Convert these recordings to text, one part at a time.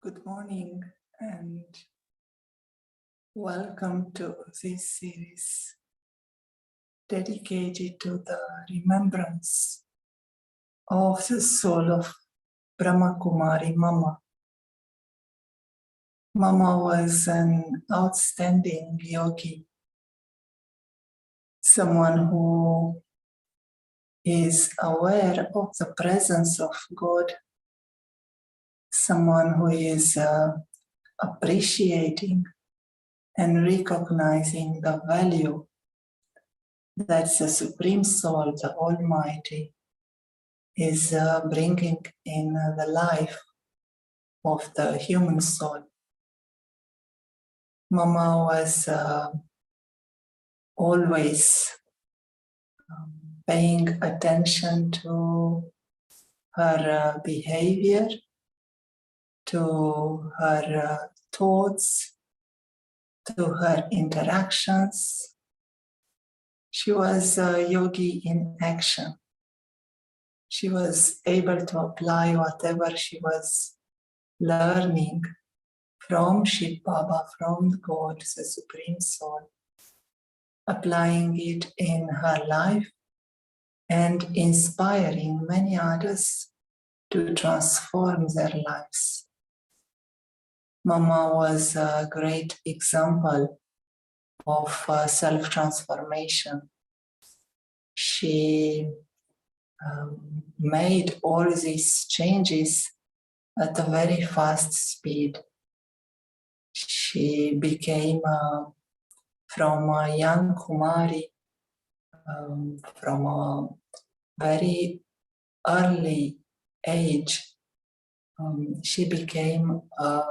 Good morning and welcome to this series dedicated to the remembrance of the soul of Brahma Kumaris Mama. Mama was an outstanding yogi, someone who is aware of the presence of God, someone who is appreciating and recognizing the value that the Supreme Soul, the Almighty, is bringing in the life of the human soul. Mama was always paying attention to her behavior, to her thoughts, to her interactions. She was a yogi in action. She was able to apply whatever she was learning from Shiv Baba, from God, the Supreme Soul, applying it in her life and inspiring many others to transform their lives. Mama was a great example of self-transformation. She made all these changes at a very fast speed. She became from a young Kumari, from a very early age, she became a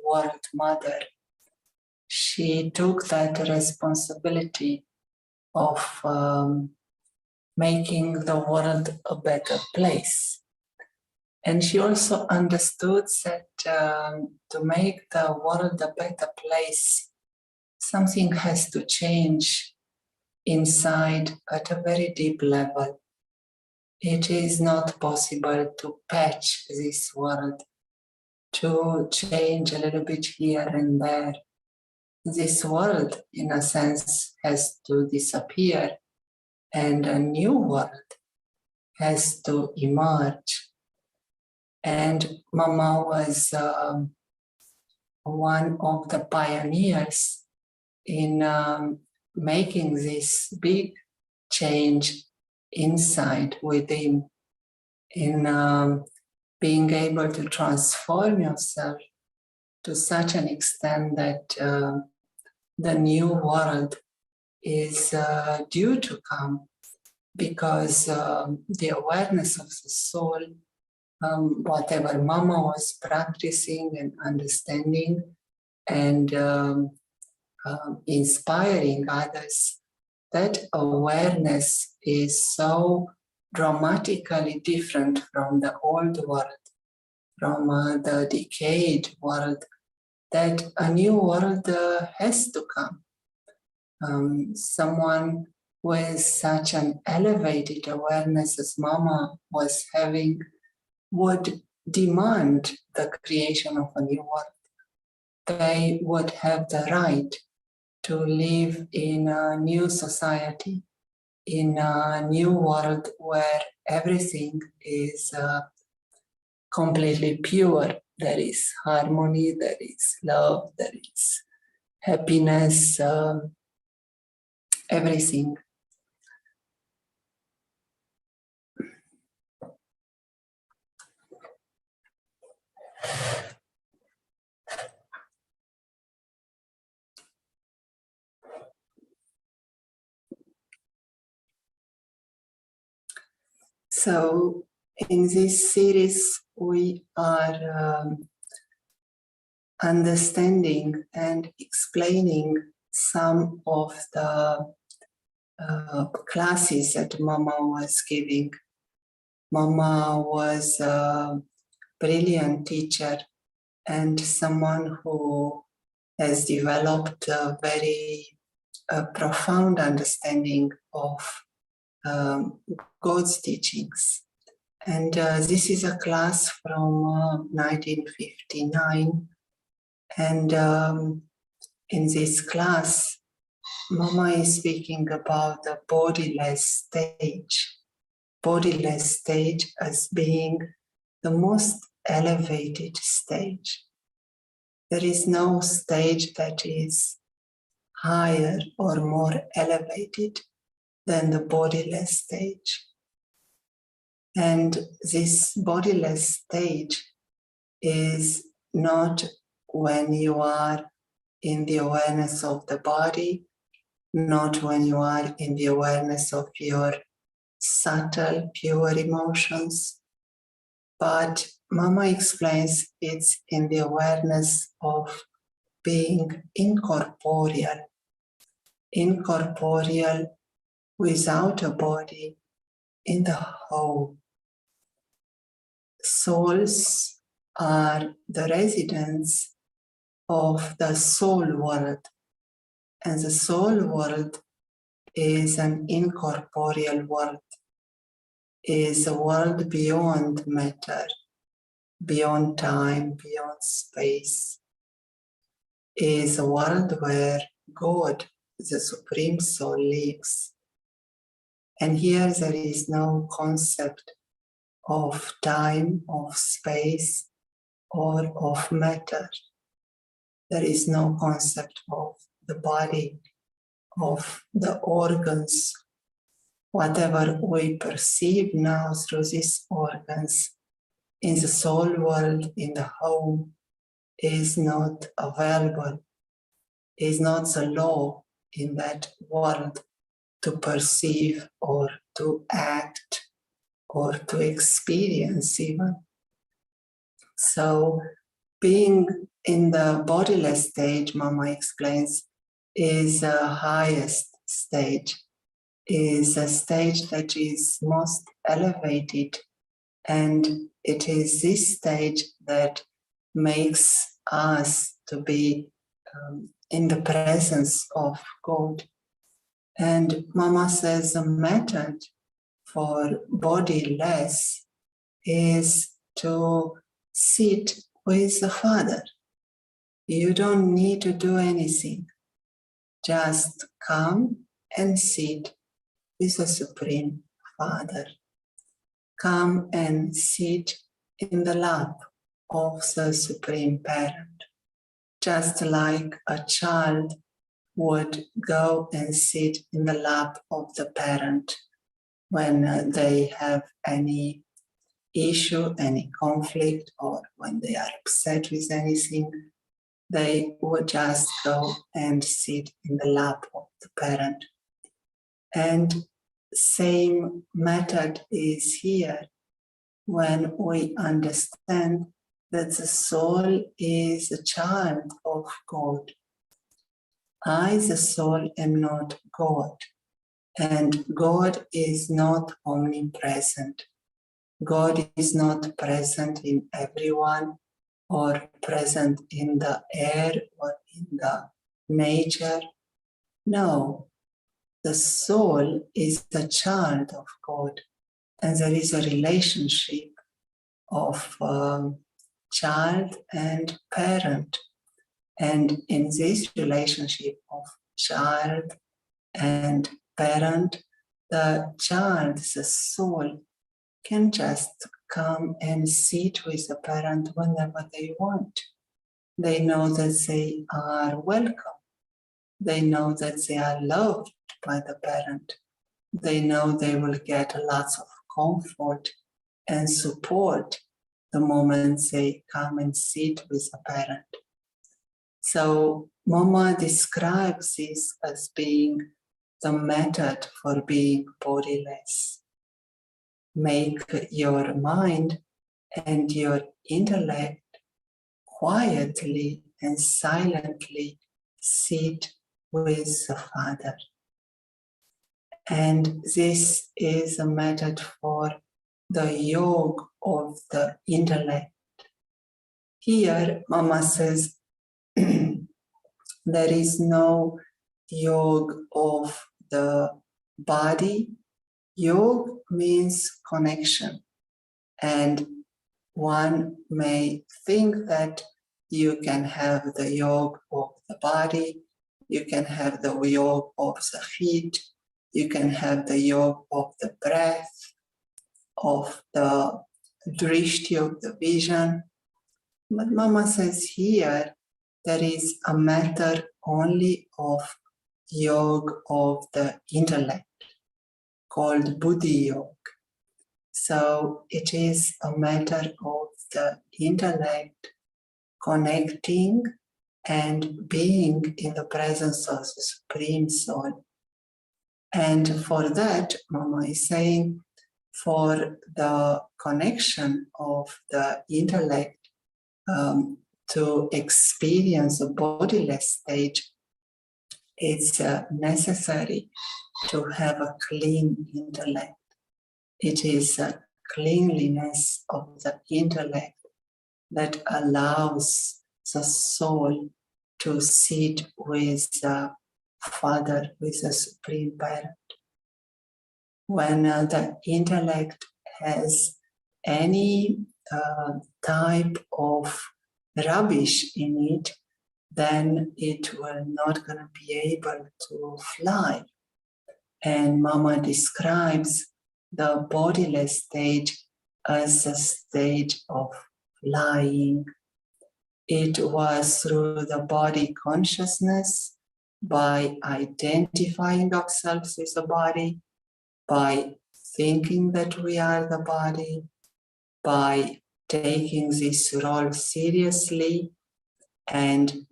world mother. She took that responsibility of making the world a better place. And she also understood that to make the world a better place, something has to change inside at a very deep level. It is not possible to patch this world, to change a little bit here and there. This world, in a sense, has to disappear and a new world has to emerge. And Mama was one of the pioneers in making this big change inside within, in being able to transform yourself to such an extent that the new world is due to come, because the awareness of the soul, whatever Mama was practicing and understanding and inspiring others, that awareness is so dramatically different from the old world, from the decayed world, that a new world has to come. Someone with such an elevated awareness as Mama was having would demand the creation of a new world. They would have the right to live in a new society, in a new world where everything is completely pure. There is harmony, there is love, there is happiness, everything. So in this series, we are understanding and explaining some of the classes that Mama was giving. Mama was a brilliant teacher and someone who has developed a very profound understanding of God's teachings. And this is a class from 1959. And in this class, Mama is speaking about the bodiless stage. Bodiless stage as being the most elevated stage. There is no stage that is higher or more elevated than the bodiless stage. And this bodiless stage is not when you are in the awareness of the body, not when you are in the awareness of your subtle, pure emotions, but Mama explains it's in the awareness of being incorporeal, incorporeal without a body in the whole. Souls are the residents of the soul world, and the soul world is an incorporeal world, is a world beyond matter, beyond time, beyond space, is a world where God, the Supreme Soul, lives. And here there is no concept of time, of space, or of matter. There is no concept of the body, of the organs. Whatever we perceive now through these organs in the soul world, in the home, is not available, is not the law in that world to perceive or to act or to experience even. So being in the bodiless stage, Mama explains, is the highest stage, is a stage that is most elevated, and it is this stage that makes us to be in the presence of God. And Mama says the method for bodiless is to sit with the Father. You don't need to do anything. Just come and sit with the Supreme Father. Come and sit in the lap of the Supreme Parent, just like a child would go and sit in the lap of the parent when they have any issue, any conflict, or when they are upset with anything. They would just go and sit in the lap of the parent. And same method is here when we understand that the soul is a child of God. I, the soul, am not God, and God is not omnipresent. God is not present in everyone, or present in the air or in the nature. No, the soul is the child of God, and there is a relationship of child and parent. And in this relationship of child and parent, the child, the soul, can just come and sit with the parent whenever they want. They know that they are welcome. They know that they are loved by the parent. They know they will get lots of comfort and support the moment they come and sit with the parent. So Mama describes this as being the method for being bodiless. Make your mind and your intellect quietly and silently sit with the Father. And this is a method for the yoga of the intellect. Here, Mama says, there is no yoga of the body. Yoga means connection. And one may think that you can have the yoga of the body, you can have the yoga of the feet, you can have the yoga of the breath, of the drishti of the vision. But Mama says here, there is a matter only of yoga of the intellect, called Buddhi Yoga. So it is a matter of the intellect connecting and being in the presence of the Supreme Soul. And for that, Mama is saying, for the connection of the intellect to experience a bodiless stage, it's necessary to have a clean intellect. It is a cleanliness of the intellect that allows the soul to sit with the Father, with the Supreme Parent. When the intellect has any type of rubbish in it, then it will not going to be able to fly. And Mama describes the bodiless stage as a stage of flying. It was through the body consciousness, by identifying ourselves with the body, by thinking that we are the body, by taking this role seriously and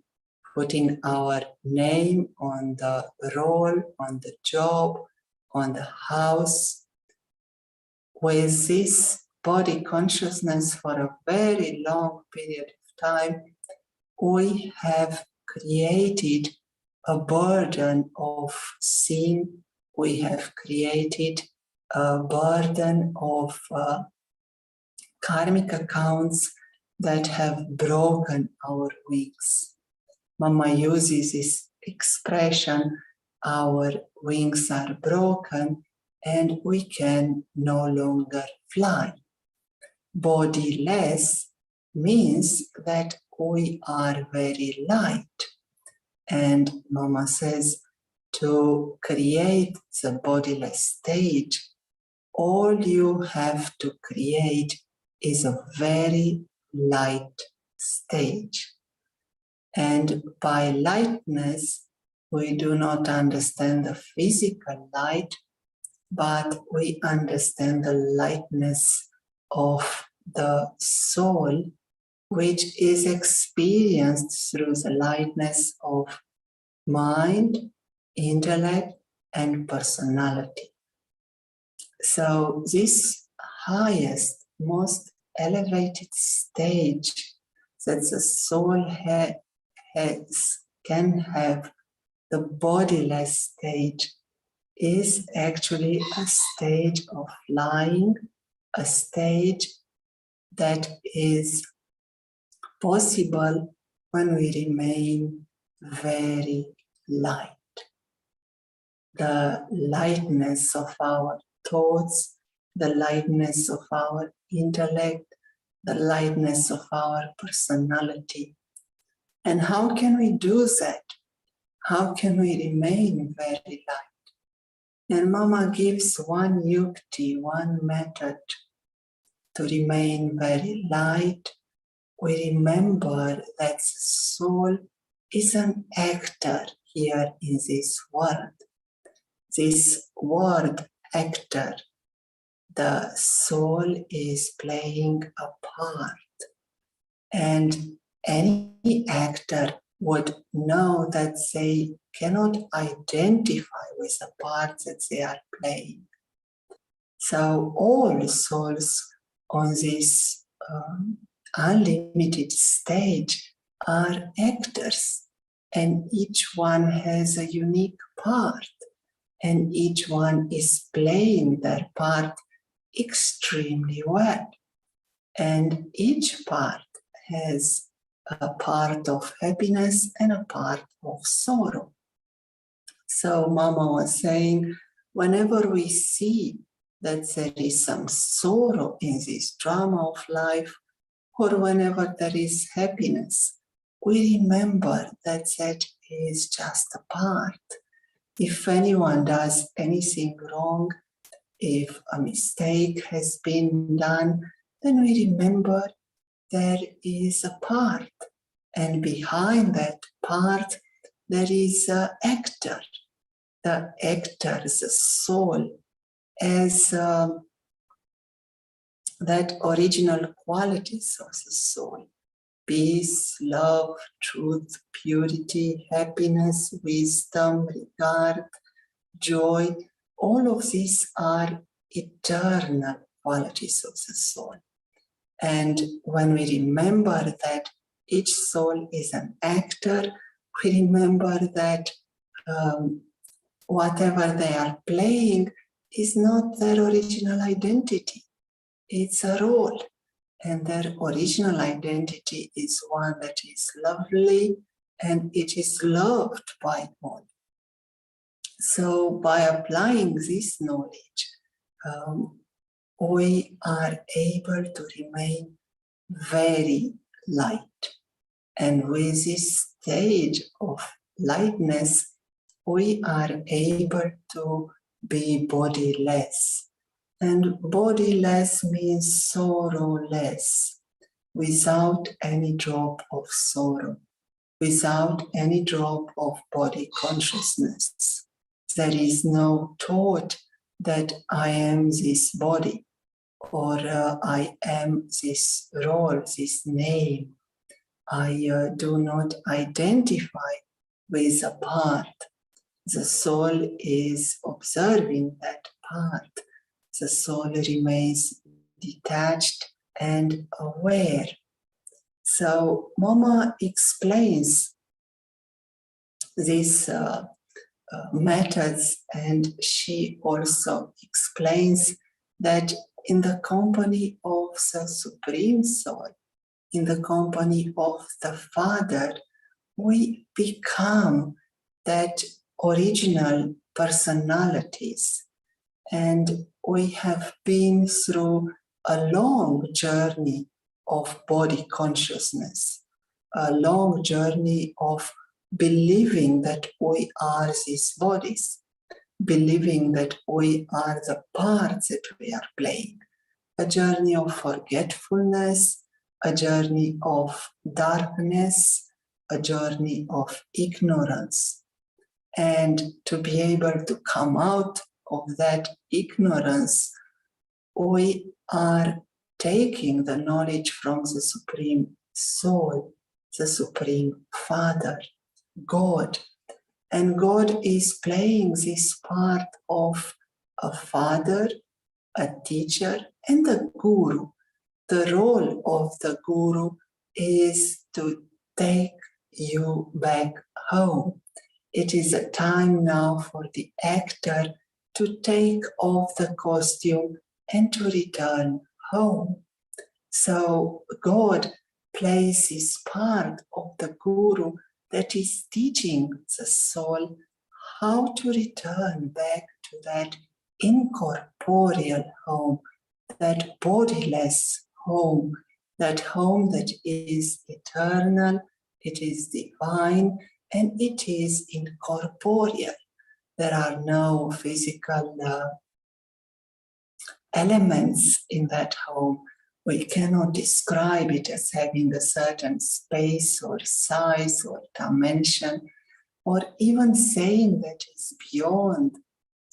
putting our name on the role, on the job, on the house. With this body consciousness for a very long period of time, we have created a burden of sin. We have created a burden of karmic accounts that have broken our wings. Mama uses this expression, our wings are broken and we can no longer fly. Bodiless means that we are very light. And Mama says, to create the bodiless stage, all you have to create is a very light stage. And by lightness, we do not understand the physical light, but we understand the lightness of the soul, which is experienced through the lightness of mind, intellect, and personality. So this highest, most elevated stage that the soul can have, the bodiless stage, is actually a stage of flying, a stage that is possible when we remain very light. The lightness of our thoughts, the lightness of our intellect, the lightness of our personality. And how can we do that? How can we remain very light? And Mama gives one yukti, one method to remain very light. We remember that the soul is an actor here in this world. This word actor, the soul is playing a part. And any actor would know that they cannot identify with the part that they are playing. So all souls on this unlimited stage are actors, and each one has a unique part, and each one is playing their part extremely well. And each part has a part of happiness and a part of sorrow. So Mama was saying, whenever we see that there is some sorrow in this drama of life, or whenever there is happiness, we remember that that is just a part. If anyone does anything wrong, if a mistake has been done, then we remember there is a part. And behind that part, there is an actor. The actor, the soul, as that original qualities of the soul: peace, love, truth, purity, happiness, wisdom, regard, joy. All of these are eternal qualities of the soul. And when we remember that each soul is an actor, we remember that whatever they are playing is not their original identity. It's a role. And their original identity is one that is lovely and it is loved by all. So by applying this knowledge, we are able to remain very light. And with this stage of lightness, we are able to be bodiless. And bodiless means sorrowless, without any drop of sorrow, without any drop of body consciousness. There is no thought that I am this body, or I am this role, this name. I do not identify with a part. The soul is observing that part. The soul remains detached and aware. So Mama explains these methods, and she also explains that in the company of the Supreme Soul, in the company of the Father, we become that original personalities. And we have been through a long journey of body consciousness, a long journey of believing that we are these bodies, believing that we are the parts that we are playing, a journey of forgetfulness, a journey of darkness, a journey of ignorance. And to be able to come out of that ignorance, we are taking the knowledge from the Supreme Soul, the Supreme Father, God. And God is playing this part of a father, a teacher, and a guru. The role of the guru is to take you back home. It is a time now for the actor to take off the costume and to return home. So God plays this part of the guru that is teaching the soul how to return back to that incorporeal home, that bodiless home that is eternal, it is divine, and it is incorporeal. There are no physical elements in that home. We cannot describe it as having a certain space or size or dimension, or even saying that it's beyond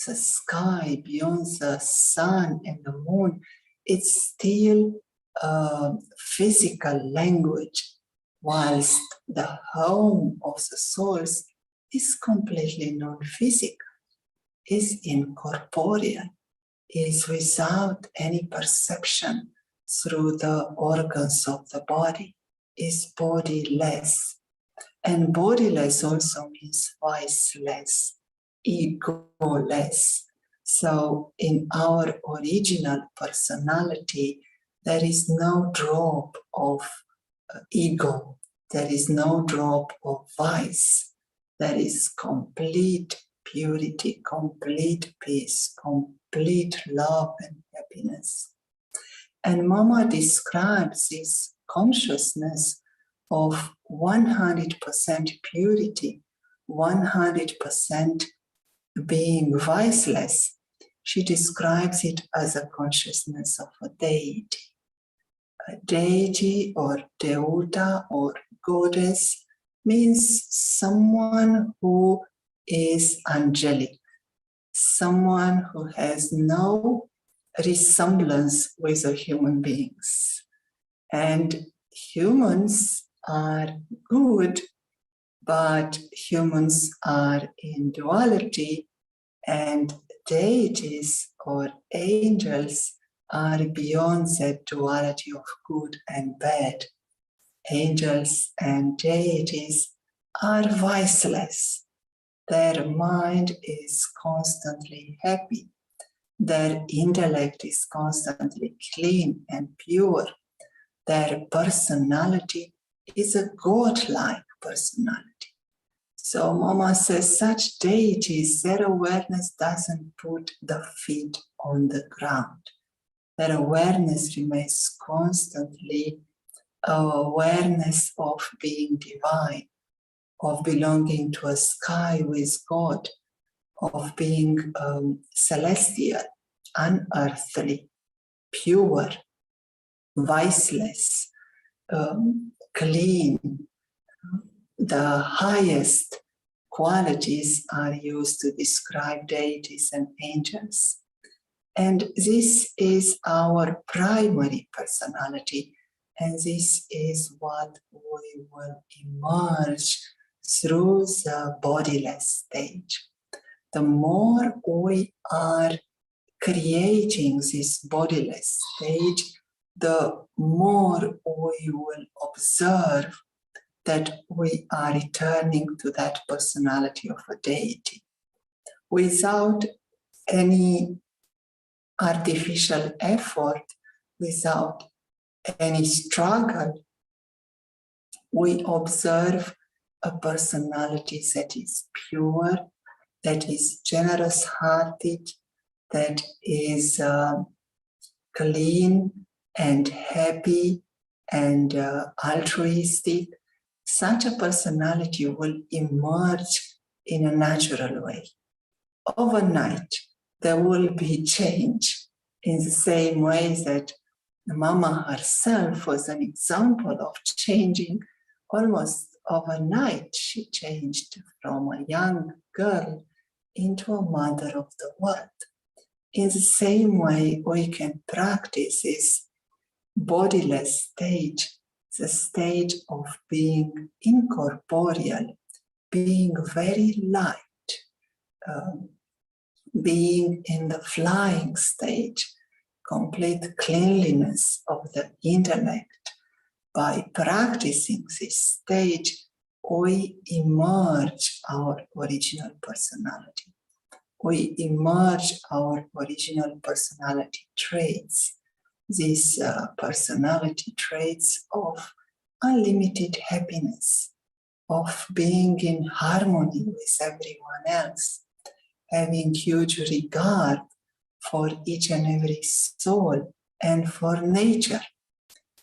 the sky, beyond the sun and the moon. It's still physical language, whilst the home of the souls is completely non-physical, is incorporeal, is without any perception through the organs of the body, is bodiless. And bodiless also means viceless, egoless. So in our original personality, there is no drop of ego, there is no drop of vice, there is complete purity, complete peace, complete love and happiness. And Mama describes this consciousness of 100% purity, 100% being viceless. She describes it as a consciousness of a deity. A deity or Deuta or goddess means someone who is angelic, someone who has no resemblance with the human beings. And humans are good, but humans are in duality, and deities or angels are beyond that duality of good and bad. Angels and deities are viceless. Their mind is constantly happy. Their intellect is constantly clean and pure. Their personality is a godlike personality. So Mama says such deities, their awareness doesn't put the feet on the ground. Their awareness remains constantly awareness of being divine, of belonging to a sky with God, of being celestial, unearthly, pure, viceless, clean. The highest qualities are used to describe deities and angels. And this is our primary personality. And this is what we will emerge through the bodiless stage. The more we are creating this bodiless stage, the more we will observe that we are returning to that personality of a deity without any artificial effort, without any struggle. We observe a personality that is pure, that is generous-hearted, that is clean and happy and altruistic. Such a personality will emerge in a natural way. Overnight, there will be change in the same way that Mama herself was an example of changing almost overnight. She changed from a young girl into a mother of the world. In the same way, we can practice this bodiless stage, the stage of being incorporeal, being very light, being in the flying stage, complete cleanliness of the intellect. By practicing this stage, we emerge our original personality. We emerge our original personality traits. These personality traits of unlimited happiness, of being in harmony with everyone else, having huge regard for each and every soul and for nature.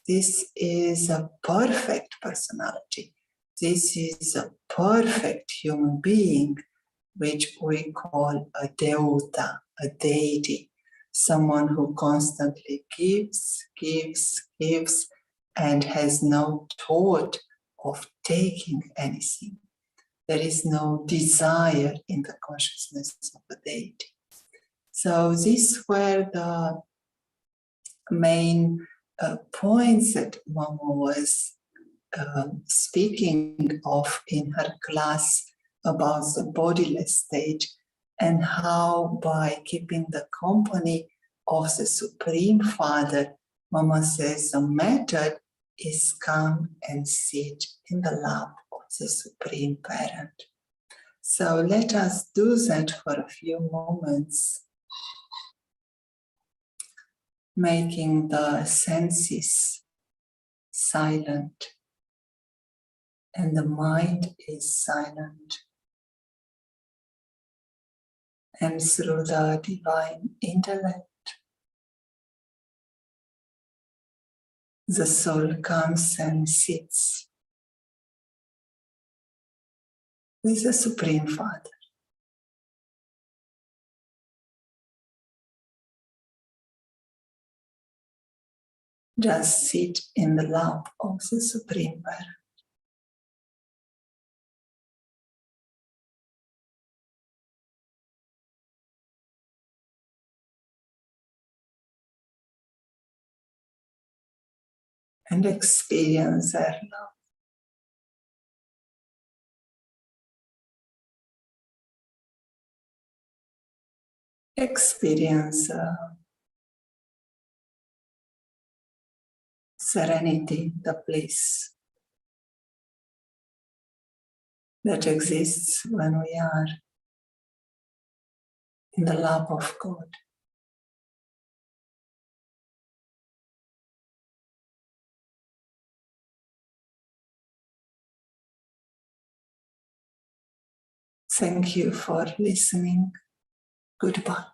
This is a perfect personality. This is a perfect human being, which we call a Deuta, a deity, someone who constantly gives, and has no thought of taking anything. There is no desire in the consciousness of a deity. So these were the main points that Mama was speaking of in her class about the bodiless stage, and how by keeping the company of the Supreme Father, Mama says the method is come and sit in the lap of the Supreme Parent. So let us do that for a few moments, making the senses silent and the mind is silent. and through the divine intellect, the soul comes and sits with the Supreme Father. Just sit in the lap of the Supreme Parent. And experience their love. Experience serenity, the bliss that exists when we are in the lap of God. Thank you for listening. Goodbye.